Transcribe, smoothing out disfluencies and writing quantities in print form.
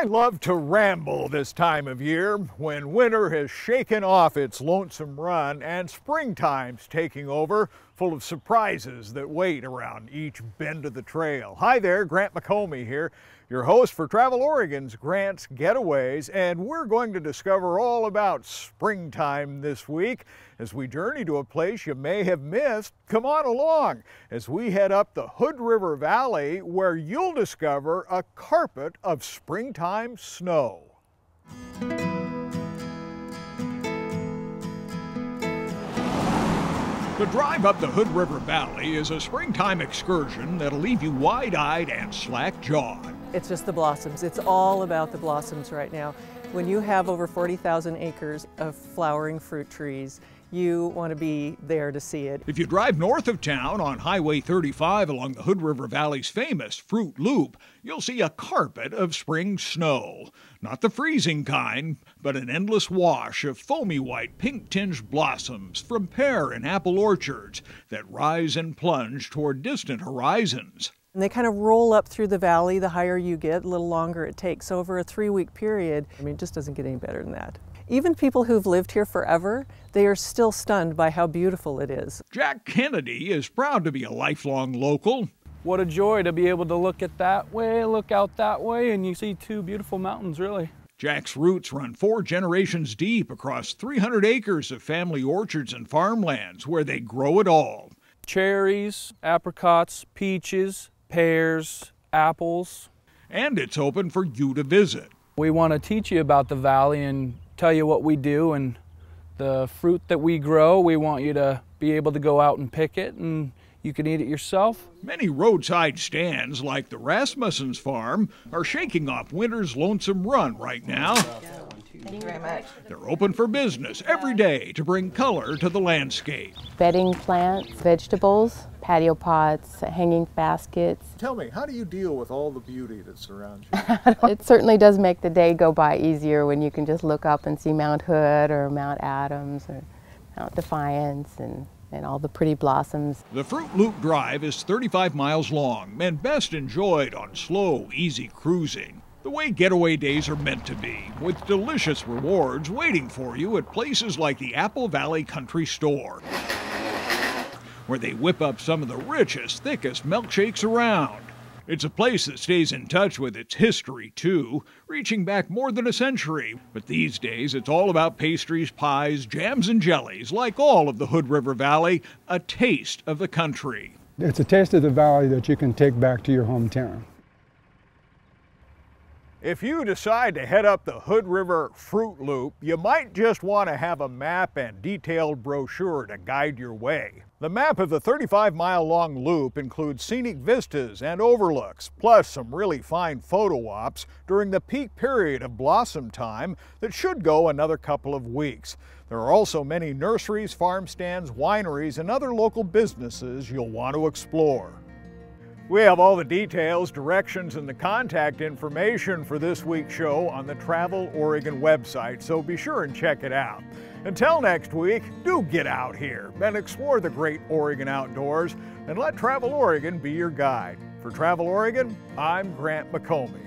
I love to ramble this time of year when winter has shaken off its lonesome run and springtime's taking over, full of surprises that wait around each bend of the trail. Hi there, Grant McComey here, your host for Travel Oregon's Grant's Getaways, and we're going to discover all about springtime this week as we journey to a place you may have missed. Come on along as we head up the Hood River Valley, where you'll discover a carpet of springtime snow. The drive up the Hood River Valley is a springtime excursion that'll leave you wide-eyed and slack-jawed. It's just the blossoms. It's all about the blossoms right now. When you have over 40,000 acres of flowering fruit trees, you want to be there to see it. If you drive north of town on Highway 35 along the Hood River Valley's famous Fruit Loop, you'll see a carpet of spring snow. Not the freezing kind, but an endless wash of foamy white, pink-tinged blossoms from pear and apple orchards that rise and plunge toward distant horizons. And they kind of roll up through the valley. The higher you get, a little longer it takes. So over a 3-week period, I mean, it just doesn't get any better than that. Even people who've lived here forever, they are still stunned by how beautiful it is. Jack Kennedy is proud to be a lifelong local. What a joy to be able to look at that way, look out that way, and you see two beautiful mountains, really. Jack's roots run 4 generations deep across 300 acres of family orchards and farmlands where they grow it all. Cherries, apricots, peaches, pears, apples. And it's open for you to visit. We want to teach you about the valley and tell you what we do and the fruit that we grow. We want you to be able to go out and pick it, and you can eat it yourself. Many roadside stands, like the Rasmussen's farm, are shaking off winter's lonesome run right now. Thank you very much. They're open for business every day to bring color to the landscape. Bedding plants, vegetables, patio pots, hanging baskets. Tell me, how do you deal with all the beauty that surrounds you? It certainly does make the day go by easier when you can just look up and see Mount Hood or Mount Adams or Mount Defiance and all the pretty blossoms. The Fruit Loop Drive is 35 miles long and best enjoyed on slow, easy cruising. The way getaway days are meant to be, with delicious rewards waiting for you at places like the Apple Valley Country Store, where they whip up some of the richest, thickest milkshakes around. It's a place that stays in touch with its history, too, reaching back more than a century. But these days, it's all about pastries, pies, jams, and jellies, like all of the Hood River Valley, a taste of the country. It's a taste of the valley that you can take back to your hometown. If you decide to head up the Hood River Fruit Loop, you might just want to have a map and detailed brochure to guide your way. The map of the 35-mile-long loop includes scenic vistas and overlooks, plus some really fine photo ops during the peak period of blossom time that should go another couple of weeks. There are also many nurseries, farm stands, wineries, and other local businesses you'll want to explore. We have all the details, directions, and the contact information for this week's show on the Travel Oregon website, so be sure and check it out. Until next week, do get out here and explore the great Oregon outdoors, and let Travel Oregon be your guide. For Travel Oregon, I'm Grant McComey.